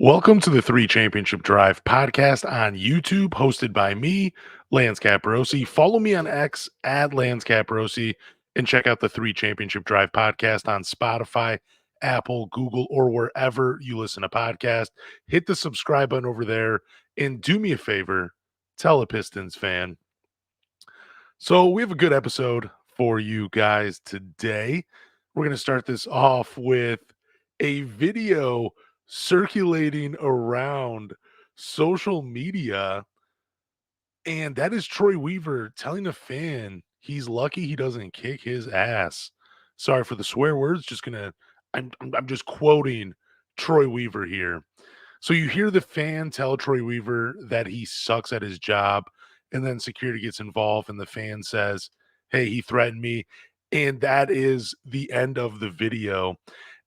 Welcome to the Three Championship Drive podcast on YouTube, hosted by me, Lance Caporossi. Follow me on X at Lance Caporossi and check out the Three Championship Drive podcast on Spotify, Apple, Google, or wherever you listen to podcasts. Hit the subscribe button over there and do me a favor, tell a Pistons fan. So, we have a good episode for you guys today. We're going to start this off with a video circulating around social media, and that is Troy Weaver telling a fan he's lucky he doesn't kick his ass. Sorry for the swear words. I'm just quoting Troy Weaver here. So you hear the fan tell Troy Weaver that he sucks at his job, and then security gets involved, and the fan says, "Hey, he threatened me," and that is the end of the video.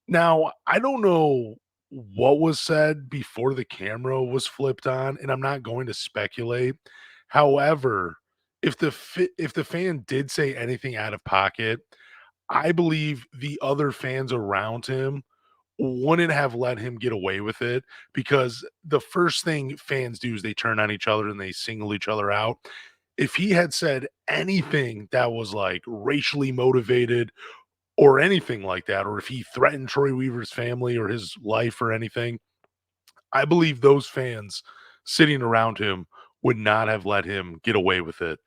Now, I don't know what was said before the camera was flipped on, and I'm not going to speculate. However, if the fan did say anything out of pocket, I believe the other fans around him wouldn't have let him get away with it, because the first thing fans do is they turn on each other and they single each other out. If he had said anything that was like racially motivated or anything like that, or if he threatened Troy Weaver's family or his life or anything, I believe those fans sitting around him would not have let him get away with it.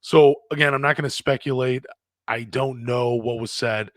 So again, I'm not going to speculate. I don't know what was said.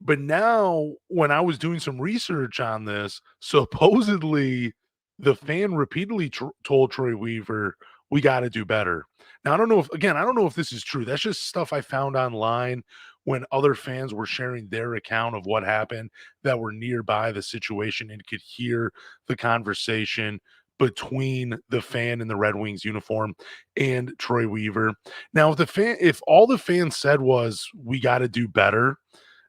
But now, when I was doing some research on this, supposedly the fan repeatedly told Troy Weaver, "We got to do better." Now, I don't know if this is true. That's just stuff I found online when other fans were sharing their account of what happened that were nearby the situation and could hear the conversation between the fan in the Red Wings uniform and Troy Weaver. Now, if all the fan said was, "We got to do better,"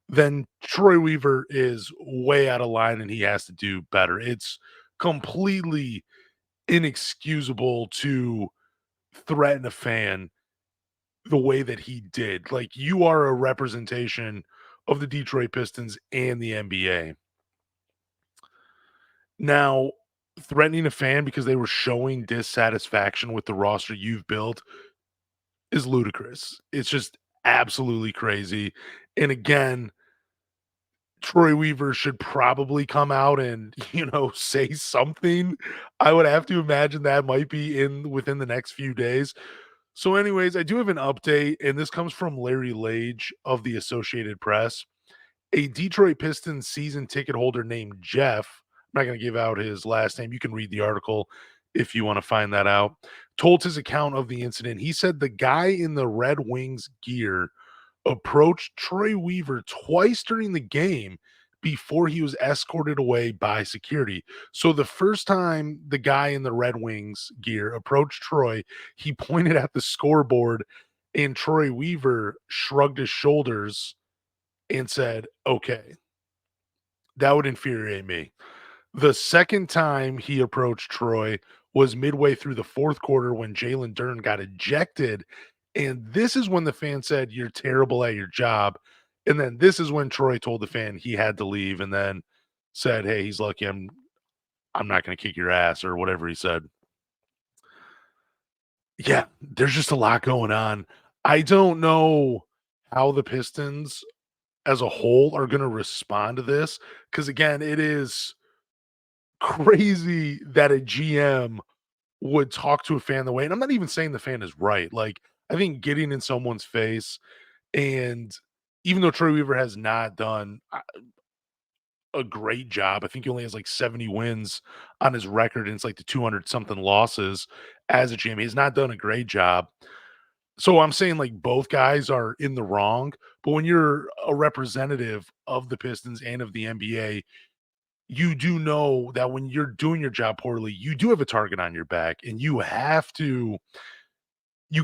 then Troy Weaver is way out of line and he has to do better. It's completely inexcusable to threaten a fan the way that he did. Like, you are a representation of the Detroit Pistons and the NBA. Now, threatening a fan because they were showing dissatisfaction with the roster you've built is ludicrous. It's just absolutely crazy. And again, Troy Weaver should probably come out and, say something. I would have to imagine that might be in within the next few days. So anyways, I do have an update, and this comes from Larry Lage of the Associated Press. A Detroit Pistons season ticket holder named Jeff, I'm not going to give out his last name. You can read the article if you want to find that out. Told his account of the incident. He said the guy in the Red Wings gear approached Troy Weaver twice during the game before he was escorted away by security. So the first time the guy in the Red Wings gear approached Troy, he pointed at the scoreboard and Troy Weaver shrugged his shoulders and said, "Okay." That would infuriate me. The second time he approached Troy was midway through the fourth quarter when Jalen Dern got ejected. And this is when the fan said, "You're terrible at your job." And then this is when Troy told the fan he had to leave and then said, "Hey, he's lucky I'm not going to kick your ass," or whatever he said. Yeah, there's just a lot going on. I don't know how the Pistons as a whole are going to respond to this, because again, it is crazy that a GM would talk to a fan the way, and I'm not even saying the fan is right. Like, I think getting in someone's face, and even though Troy Weaver has not done a great job, I think he only has like 70 wins on his record, and it's like the 200 something losses as a GM. He's not done a great job. So I'm saying, like, both guys are in the wrong, but when you're a representative of the Pistons and of the NBA, you do know that when you're doing your job poorly, you do have a target on your back, and you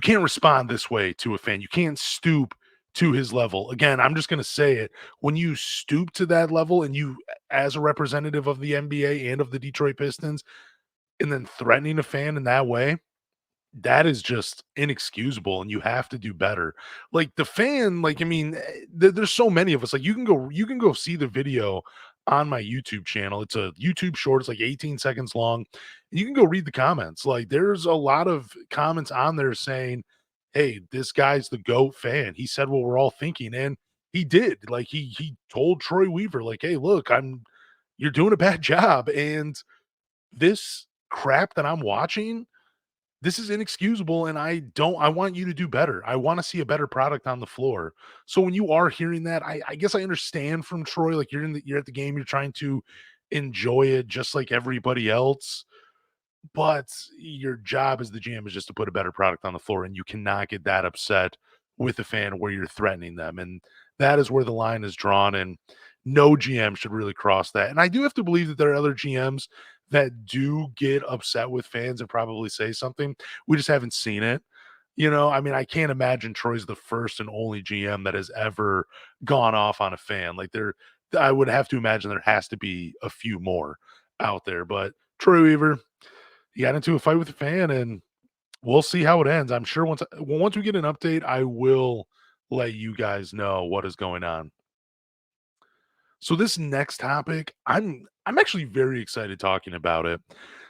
can't respond this way to a fan. You can't stoop to his level. Again, I'm just going to say it. When you stoop to that level and you, as a representative of the NBA and of the Detroit Pistons, and then threatening a fan in that way, that is just inexcusable, and you have to do better. Like, the fan, like, I mean, there's so many of us. Like, you can go see the video on my YouTube channel. It's a YouTube short, it's like 18 seconds long. You can go read the comments. Like, there's a lot of comments on there saying, "Hey, this guy's the GOAT fan. He said what we're all thinking." And he did. Like, he told Troy Weaver, like, "Hey, look, you're doing a bad job. And this crap that I'm watching, this is inexcusable, and I want you to do better. I want to see a better product on the floor." So when you are hearing that, I guess I understand from Troy, like, you're at the game, you're trying to enjoy it just like everybody else, but your job as the GM is just to put a better product on the floor, and you cannot get that upset with a fan where you're threatening them. And that is where the line is drawn. And no GM should really cross that. And I do have to believe that there are other GMs that do get upset with fans and probably say something. We just haven't seen it. I mean, I can't imagine Troy's the first and only GM that has ever gone off on a fan. Like, I would have to imagine there has to be a few more out there. But Troy Weaver, he got into a fight with a fan, and we'll see how it ends. I'm sure once we get an update, I will let you guys know what is going on. So this next topic, I'm actually very excited talking about it.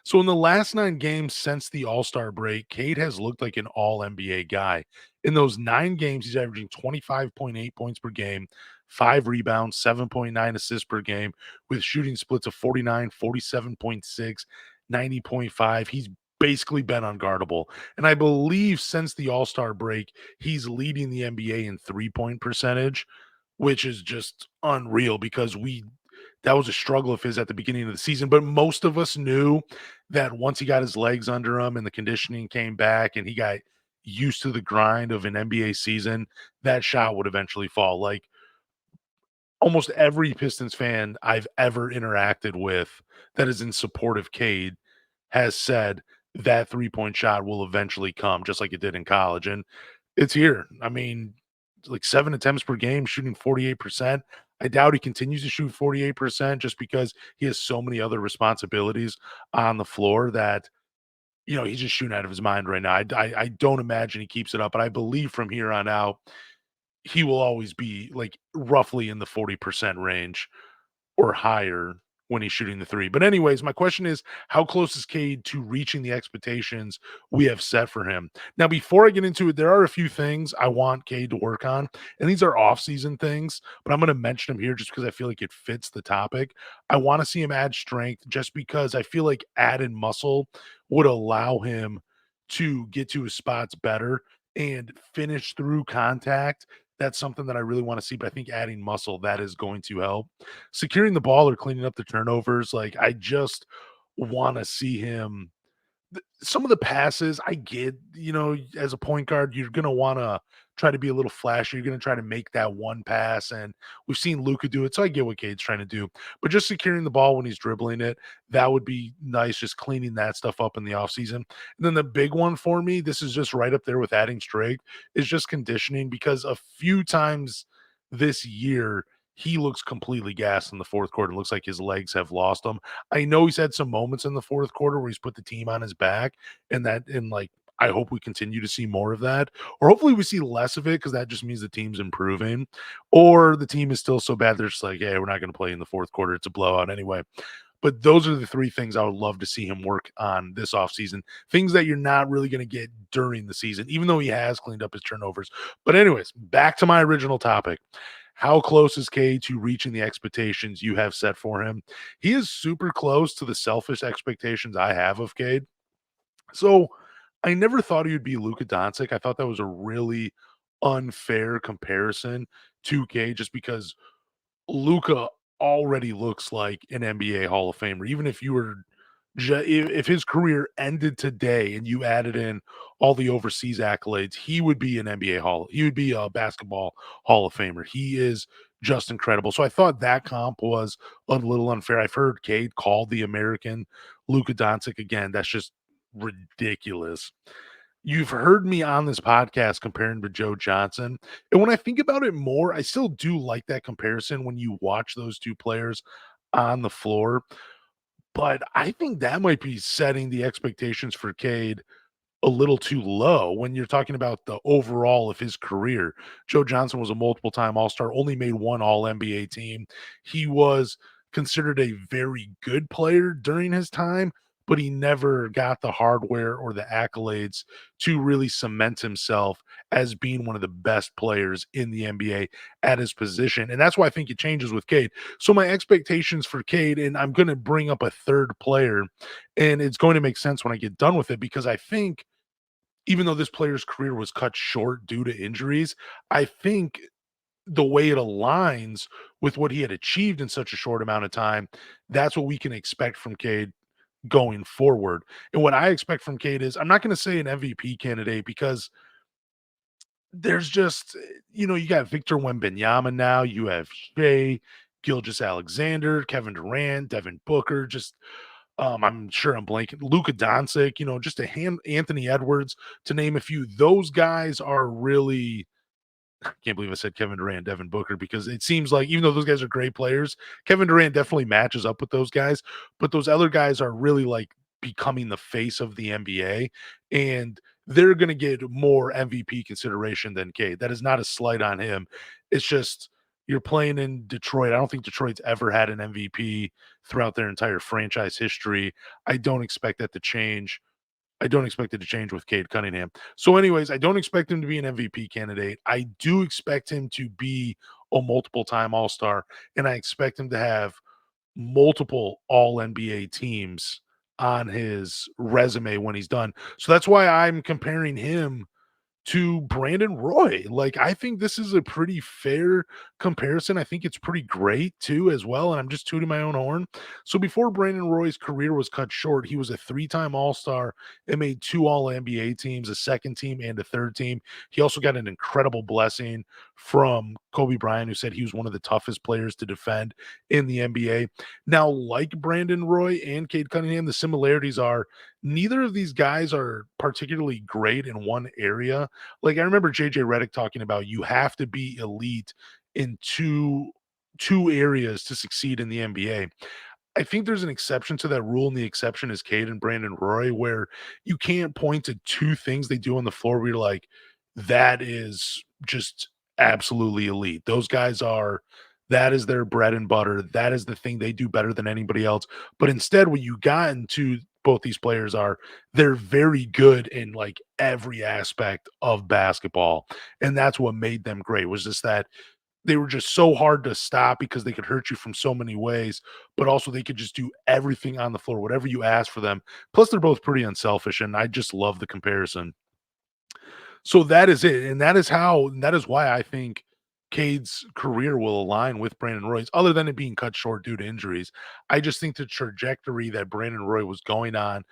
So in the last 9 games since the All-Star break, Cade has looked like an all NBA guy. In those 9 games, he's averaging 25.8 points per game, 5 rebounds, 7.9 assists per game, with shooting splits of 49, 47.6, 90.5. He's basically been unguardable. And I believe since the All-Star break, he's leading the NBA in three-point percentage, which is just unreal because we that was a struggle of his at the beginning of the season. But most of us knew that once he got his legs under him and the conditioning came back and he got used to the grind of an NBA season, that shot would eventually fall. Like, almost every Pistons fan I've ever interacted with that is in support of Cade has said that three-point shot will eventually come just like it did in college. And it's here. I mean, like 7 attempts per game, shooting 48%. I doubt he continues to shoot 48% just because he has so many other responsibilities on the floor that, he's just shooting out of his mind right now. I don't imagine he keeps it up, but I believe from here on out, he will always be like roughly in the 40% range or higher when he's shooting the three. But anyways, my question is, how close is Cade to reaching the expectations we have set for him? Now, before I get into it, there are a few things I want Cade to work on, and these are off-season things, but I'm going to mention them here just because I feel like it fits the topic. I want to see him add strength just because I feel like added muscle would allow him to get to his spots better and finish through contact. That's something that I really want to see, but I think adding muscle, that is going to help. Securing the ball or cleaning up the turnovers, like, I just wanna see him some of the passes I get, as a point guard, you're gonna wanna try to be a little flashy. You're gonna try to make that one pass, and we've seen Luka do it, so I get what Cade's trying to do. But just securing the ball when he's dribbling it, that would be nice, just cleaning that stuff up in the offseason. And then the big one for me, this is just right up there with adding strength, is just conditioning because a few times this year, he looks completely gassed in the fourth quarter. It looks like his legs have lost him. I know he's had some moments in the fourth quarter where he's put the team on his back, and like, I hope we continue to see more of that, or hopefully we see less of it because that just means the team's improving, or the team is still so bad they're just like, "Hey, we're not going to play in the fourth quarter. It's a blowout anyway." But those are the 3 things I would love to see him work on this offseason. Things that you're not really going to get during the season, even though he has cleaned up his turnovers. But anyways, back to my original topic. How close is K to reaching the expectations you have set for him? He is super close to the selfish expectations I have of Cade. So I never thought he would be Luka Doncic. I thought that was a really unfair comparison to Cade just because Luka already looks like an NBA Hall of Famer. Even if you were if his career ended today and you added in all the overseas accolades, he would be an NBA Hall. He would be a basketball Hall of Famer. He is just incredible. So I thought that comp was a little unfair. I've heard Cade call the American Luka Doncic again. That's just ridiculous. You've heard me on this podcast comparing to Joe Johnson. And when I think about it more, I still do like that comparison when you watch those 2 players on the floor. But I think that might be setting the expectations for Cade a little too low when you're talking about the overall of his career. Joe Johnson was a multiple time All-Star, only made 1 All NBA team. He was considered a very good player during his time, but he never got the hardware or the accolades to really cement himself as being one of the best players in the NBA at his position. And that's why I think it changes with Cade. So my expectations for Cade, and I'm going to bring up a third player, and it's going to make sense when I get done with it because I think even though this player's career was cut short due to injuries, I think the way it aligns with what he had achieved in such a short amount of time, that's what we can expect from Cade going forward. And what I expect from Cade is I'm not going to say an MVP candidate because there's just, you got Victor Wembanyama now, you have Shea, Gilgeous Alexander, Kevin Durant, Devin Booker, just I'm sure I'm blanking. Luka Doncic, just a hand Anthony Edwards to name a few. Those guys are really can't believe I said Kevin Durant, Devin Booker, because it seems like even though those guys are great players, Kevin Durant definitely matches up with those guys. But those other guys are really like becoming the face of the NBA, and they're going to get more MVP consideration than Cade. That is not a slight on him. It's just you're playing in Detroit. I don't think Detroit's ever had an MVP throughout their entire franchise history. I don't expect that to change. I don't expect it to change with Cade Cunningham. So, anyways, I don't expect him to be an MVP candidate. I do expect him to be a multiple time All Star, and I expect him to have multiple All NBA teams on his resume when he's done. So that's why I'm comparing him to Brandon Roy. Like, I think this is a pretty fair comparison. I think it's pretty great too, as well. And I'm just tooting my own horn. So, before Brandon Roy's career was cut short, he was a three-time All Star and made two All NBA teams, a second team and a third team. He also got an incredible blessing from Kobe Bryant, who said he was one of the toughest players to defend in the NBA. Now, like Brandon Roy and Cade Cunningham, the similarities are neither of these guys are particularly great in one area. Like I remember JJ Redick talking about you have to be elite in two areas to succeed in the NBA. I think there's an exception to that rule, and the exception is Cade and Brandon Roy, where you can't point to two things they do on the floor where you're like, that is just absolutely elite. Those guys are that is their bread and butter. That is the thing they do better than anybody else. But instead, what you got into both these players are they're very good in like every aspect of basketball. And that's what made them great was just that they were just so hard to stop because they could hurt you from so many ways, but also they could just do everything on the floor, whatever you ask for them. Plus, they're both pretty unselfish, and I just love the comparison. So that is it, and that is why I think Cade's career will align with Brandon Roy's, other than it being cut short due to injuries. I just think the trajectory that Brandon Roy was going on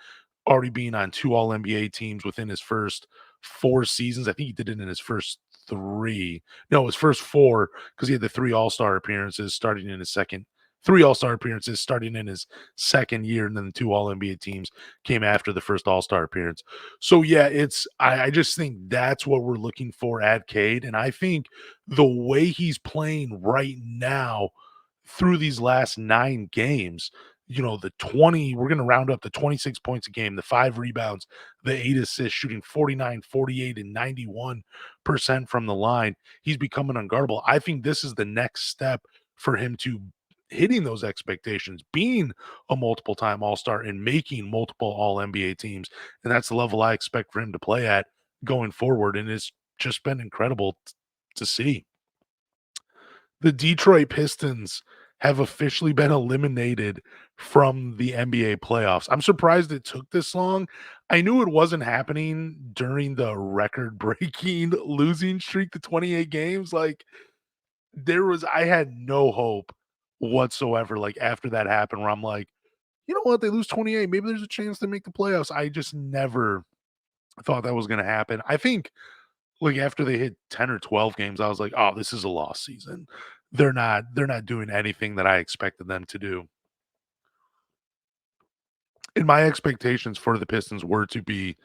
already being on 2 All NBA teams within his first 4 seasons. I think he did it in his first 3. No, his first 4 because he had the 3 All-Star appearances starting in his second 3 All-Star appearances starting in his second year, and then the 2 All NBA teams came after the first All-Star appearance. So yeah, I just think that's what we're looking for at Cade. And I think the way he's playing right now through these last 9 games, the 20, we're going to round up the 26 points a game, the 5 rebounds, the 8 assists, shooting 49, 48, and 91% from the line. He's becoming unguardable. I think this is the next step for him to hitting those expectations, being a multiple time All Star and making multiple All NBA teams. And that's the level I expect for him to play at going forward. And it's just been incredible to see. The Detroit Pistons have officially been eliminated from the NBA playoffs. I'm surprised it took this long. I knew it wasn't happening during the record-breaking losing streak to 28 games. Like I had no hope whatsoever like after that happened where I'm like, you know what? They lose 28. Maybe there's a chance to make the playoffs. I just never thought that was going to happen. I think like, after they hit 10 or 12 games, I was like, "Oh, this is a lost season." They're not doing anything that I expected them to do. And my expectations for the Pistons were to be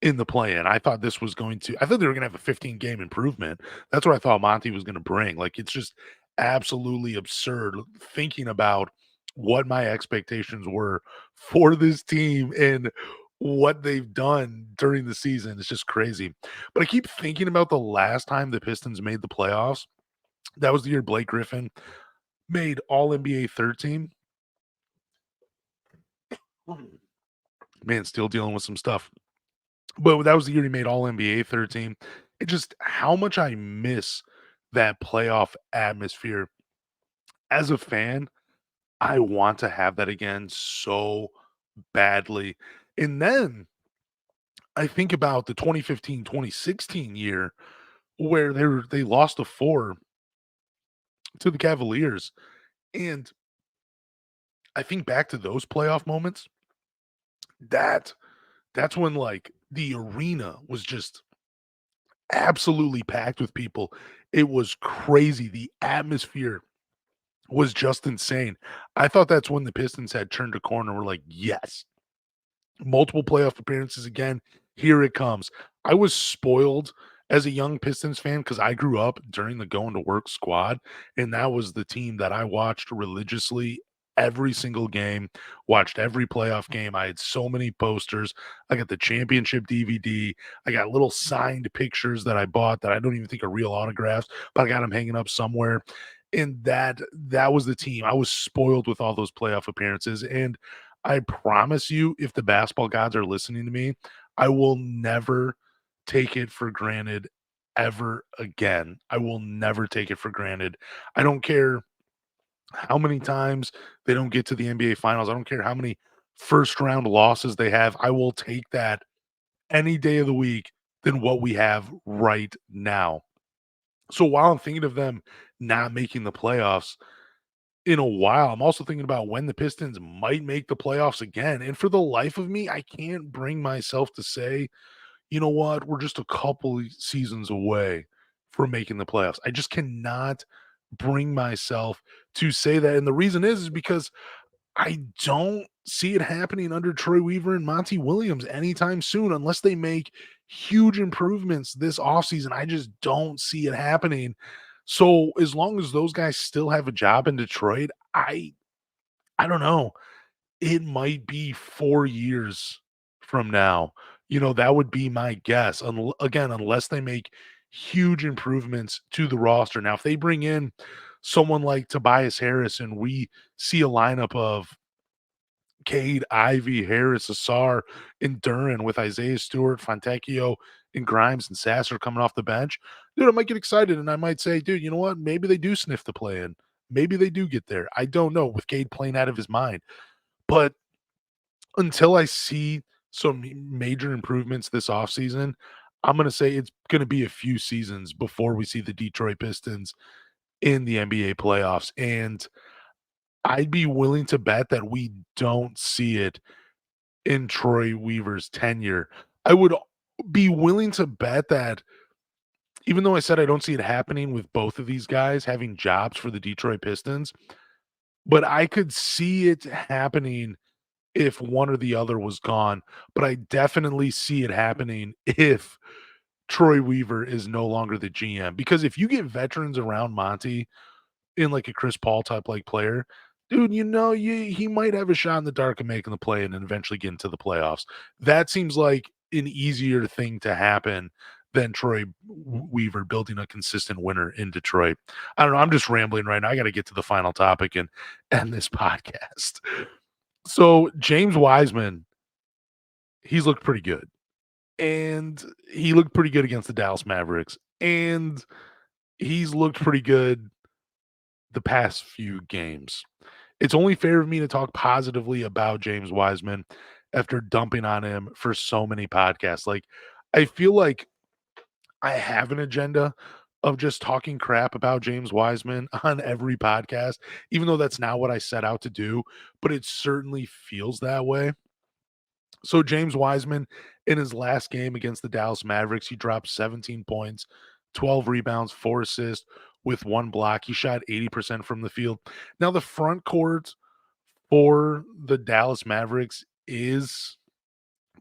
in the play-in. I thought they were gonna have a 15-game improvement. That's what I thought Monty was gonna bring. Like, it's just absolutely absurd thinking about what my expectations were for this team and what they've done during the season. It's just crazy. But I keep thinking about the last time the Pistons made the playoffs. That was the year Blake Griffin made All NBA third team. Man, still dealing with some stuff. But that was the year he made All NBA third team. It just how much I miss that playoff atmosphere. As a fan, I want to have that again so badly. And then I think about the 2015, 2016 year where they lost a 4 to the Cavaliers. And I think back to those playoff moments, that that's when like the arena was just absolutely packed with people. It was crazy. The atmosphere was just insane. I thought that's when the Pistons had turned a corner. We're like, yes, multiple playoff appearances again. Here it comes. I was spoiled as a young Pistons fan because I grew up during the going to work squad, and that was the team that I watched religiously every single game, watched every playoff game. I had so many posters. I got the championship DVD. I got little signed pictures that I bought that I don't even think are real autographs, but I got them hanging up somewhere. And that was the team. I was spoiled with all those playoff appearances. And I promise you, if the basketball gods are listening to me, I will never take it for granted ever again. I will never take it for granted. I don't care how many times they don't get to the NBA finals. I don't care how many first round losses they have. I will take that any day of the week than what we have right now. So while I'm thinking of them not making the playoffs, in a while. I'm also thinking about when the Pistons might make the playoffs again. And for the life of me, I can't bring myself to say, you know what, we're just a couple seasons away from making the playoffs. I just cannot bring myself to say that. And the reason is because I don't see it happening under Troy Weaver and Monty Williams anytime soon unless they make huge improvements this offseason. I just don't see it happening. So as long as those guys still have a job in Detroit, I don't know. It might be 4 years from now. That would be my guess. Again, unless they make huge improvements to the roster. Now, if they bring in someone like Tobias Harris and we see a lineup of Cade, Ivy, Harris, Asar, and Duran with Isaiah Stewart, Fontecchio, and Grimes and Sasser coming off the bench, dude, I might get excited and I might say, dude, you know what? Maybe they do sniff the play in. Maybe they do get there. I don't know with Cade playing out of his mind. But until I see some major improvements this offseason, I'm going to say it's going to be a few seasons before we see the Detroit Pistons in the NBA playoffs. And I'd be willing to bet that we don't see it in Troy Weaver's tenure. I would be willing to bet that even though I said I don't see it happening with both of these guys having jobs for the Detroit Pistons, but I could see it happening if one or the other was gone. But I definitely see it happening if Troy Weaver is no longer the GM. Because if you get veterans around Monty in like a Chris Paul type like player, dude, he might have a shot in the dark of making the play and then eventually get into the playoffs. That seems like an easier thing to happen than Troy Weaver building a consistent winner in Detroit. I don't know. I'm just rambling right now. I got to get to the final topic and end this podcast. So James Wiseman, he's looked pretty good. And he looked pretty good against the Dallas Mavericks. And he's looked pretty good the past few games. It's only fair of me to talk positively about James Wiseman after dumping on him for so many podcasts. Like, I feel like I have an agenda of just talking crap about James Wiseman on every podcast, even though that's not what I set out to do, but it certainly feels that way. So James Wiseman in his last game against the Dallas Mavericks, he dropped 17 points, 12 rebounds, 4 assists with 1 block. He shot 80% from the field. Now the front court for the Dallas Mavericks is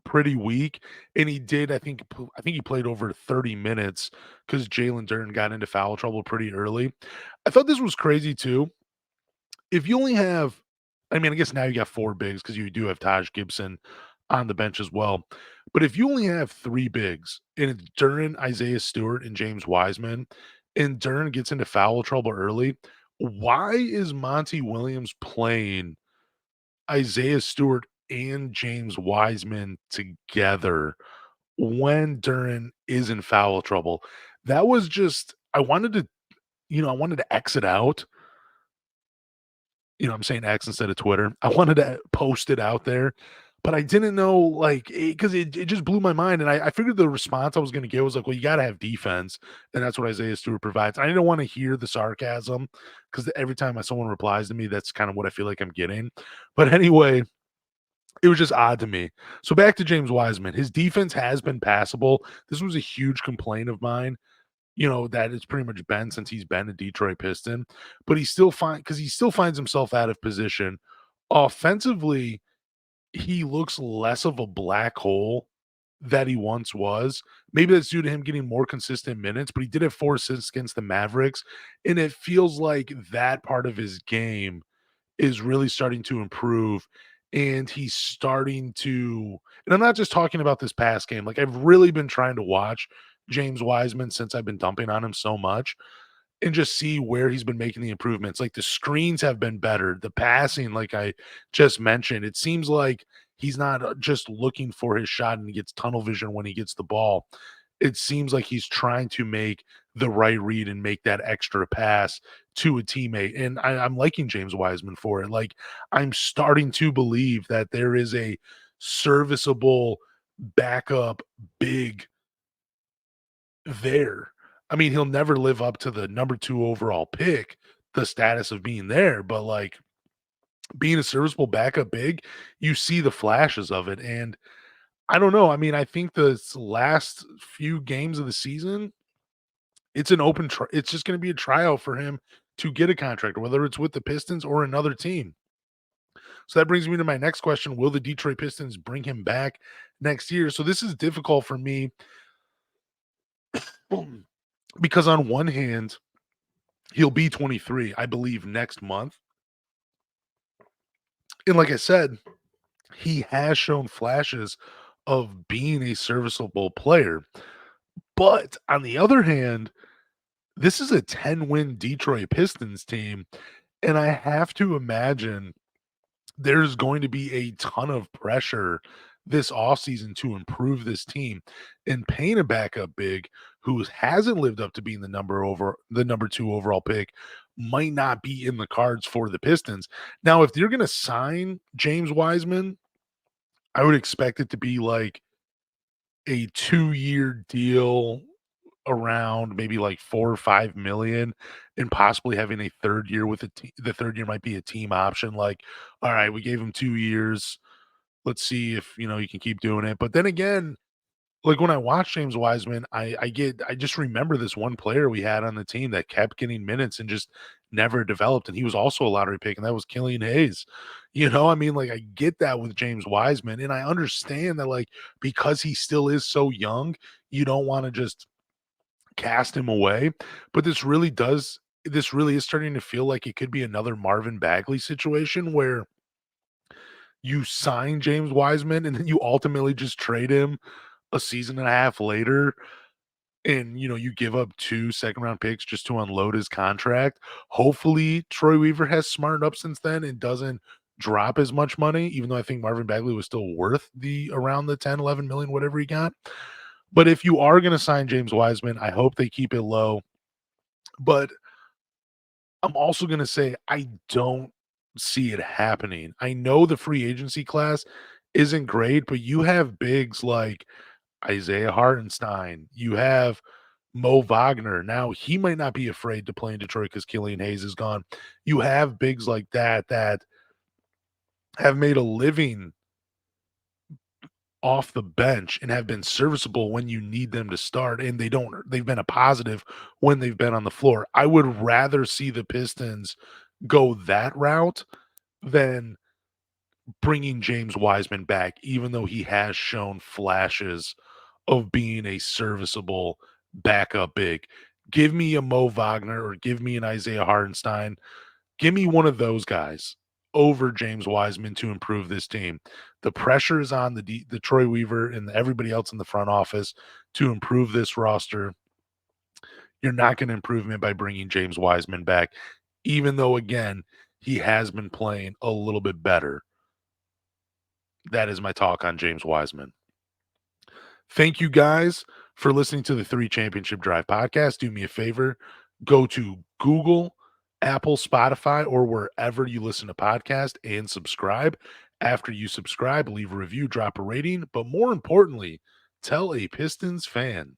pretty weak, and he did I think he played over 30 minutes because Jalen Duren got into foul trouble pretty early. I thought this was crazy too. If you only have, I mean, I guess now you got 4 bigs because you do have Taj Gibson on the bench as well. But if you only have 3 bigs and it's Duren, Isaiah Stewart, and James Wiseman, and Duren gets into foul trouble early, why is Monty Williams playing Isaiah Stewart and James Wiseman together when Duran is in foul trouble. That was just I wanted to, I wanted to exit out. I'm saying X instead of Twitter. I wanted to post it out there, but I didn't know, like, because it just blew my mind. And I figured the response I was going to get was like, well, you got to have defense. And that's what Isaiah Stewart provides. I didn't want to hear the sarcasm because every time someone replies to me, that's kind of what I feel like I'm getting. But anyway, it was just odd to me. So back to James Wiseman. His defense has been passable. This was a huge complaint of mine, that it's pretty much been since he's been a Detroit Piston, but he's still fine because he still finds himself out of position. Offensively, he looks less of a black hole that he once was. Maybe that's due to him getting more consistent minutes, but he did have 4 assists against the Mavericks, and it feels like that part of his game is really starting to improve, and he's starting to, and I'm not just talking about this past game. Like, I've really been trying to watch James Wiseman since I've been dumping on him so much and just see where he's been making the improvements. Like, the screens have been better, the passing, like I just mentioned. It seems like he's not just looking for his shot and he gets tunnel vision when he gets the ball. It seems like he's trying to make the right read and make that extra pass to a teammate. And I'm liking James Wiseman for it. Like, I'm starting to believe that there is a serviceable backup big there. I mean, he'll never live up to the number 2 overall pick, the status of being there, but, like, being a serviceable backup big, you see the flashes of it, and I don't know, I mean, I think the last few games of the season, it's an open it's just gonna be a tryout for him to get a contract, whether it's with the Pistons or another team. So that brings me to my next question, will the Detroit Pistons bring him back next year? So this is difficult for me because on one hand, he'll be 23, I believe, next month. And like I said, he has shown flashes of being a serviceable player. But on the other hand, this is a 10-win Detroit Pistons team. And I have to imagine there's going to be a ton of pressure this offseason to improve this team, and paying a backup big who hasn't lived up to being the number 2 overall pick might not be in the cards for the Pistons. Now, if you're going to sign James Wiseman, I would expect it to be like a 2-year deal around maybe like 4 or 5 million, and possibly having a third year with the third year might be a team option. Like, all right, we gave him 2 years. Let's see if you can keep doing it. But then again, like when I watch James Wiseman, I just remember this one player we had on the team that kept getting minutes and just never developed. And he was also a lottery pick, and that was Killian Hayes. I mean, like, I get that with James Wiseman, and I understand that, like, because he still is so young, you don't want to just cast him away. But this really is starting to feel like it could be another Marvin Bagley situation where you sign James Wiseman and then you ultimately just trade him a season and a half later, and you give up 2 second round picks just to unload his contract. Hopefully Troy Weaver has smartened up since then and doesn't drop as much money, even though I think Marvin Bagley was still worth the around the 10, 11 million, whatever he got. But if you are going to sign James Wiseman, I hope they keep it low. But I'm also going to say I don't see it happening. I know the free agency class isn't great, but you have bigs like Isaiah Hartenstein. You have Mo Wagner. Now, he might not be afraid to play in Detroit because Killian Hayes is gone. You have bigs like that have made a living off the bench and have been serviceable when you need them to start, and they've been a positive when they've been on the floor. I would rather see the Pistons go that route than bringing James Wiseman back, even though he has shown flashes of being a serviceable backup big. Give me a Mo Wagner or give me an Isaiah Hartenstein. Give me one of those guys over James Wiseman to improve this team. The pressure is on the Troy Weaver and everybody else in the front office to improve this roster. You're not going to improve it by bringing James Wiseman back, even though, again, he has been playing a little bit better. That is my talk on James Wiseman. Thank you guys for listening to the 3 Championship Drive podcast. Do me a favor, go to Google, Apple, Spotify, or wherever you listen to podcasts and subscribe. After you subscribe, leave a review, drop a rating, but more importantly, tell a Pistons fan.